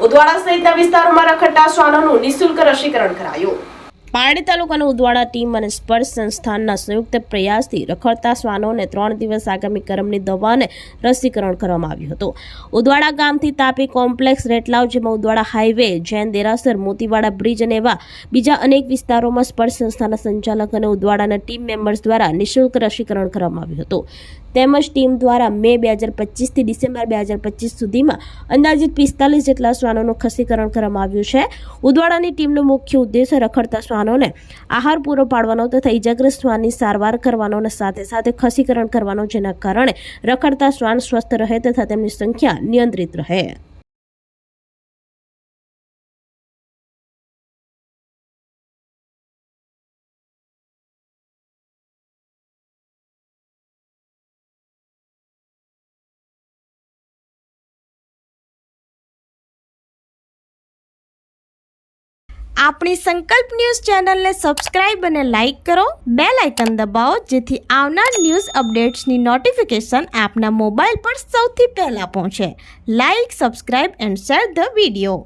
ઉદવાડા સહિતના વિસ્તારોમાં રખડતા શ્વાનોનું નિઃશુલ્ક રસીકરણ કરાયું। પારડી તાલુકાના ઉદવાડા ટીમ અને સ્પર્શ સંસ્થાનના સંયુક્ત પ્રયાસથી રખડતા શ્વાનોને 3 દિવસ આગામી કરમની દવાને રસીકરણ કરવામાં આવ્યું હતું। ઉદવાડા ગામથી તાપી કોમ્પ્લેક્સ, રેટલાવ, જેમાં ઉદવાડા હાઈવે, જૈન દેરાસર, મોતીવાડા બ્રિજ અને એવા બીજા અનેક વિસ્તારોમાં સ્પર્શ સંસ્થાના સંચાલક અને ઉદવાડાના ટીમ મેમ્બર્સ દ્વારા નિઃશુલ્ક રસીકરણ કરવામાં આવ્યું હતું। તેમજ ટીમ દ્વારા મે 2025 થી ડિસેમ્બર 2025 સુધીમાં અંદાજિત 45 જેટલા શ્વાનોનું ખસીકરણ કરવામાં આવ્યું છે। ઉદવાડાની ટીમનો મુખ્ય ઉદ્દેશ રખડતા શ્વાનોને આહાર પૂરો પાડવાનો તથા ઇજાગ્રસ્ત શ્વાનની સારવાર કરવાનો અને સાથે સાથે ખસીકરણ કરવાનો, જેના કારણે રખડતા શ્વાન સ્વસ્થ રહે તથા તેમની સંખ્યા નિયંત્રિત રહે। આપણી સંકલ્પ ન્યૂઝ ચેનલને સબસ્ક્રાઇબ અને લાઇક કરો, બેલ આઇકન દબાવો, જેથી આવનાર ન્યૂઝ અપડેટ્સની નોટિફિકેશન આપના મોબાઈલ પર સૌથી પહેલા પહોંચે। Like, subscribe and share the video.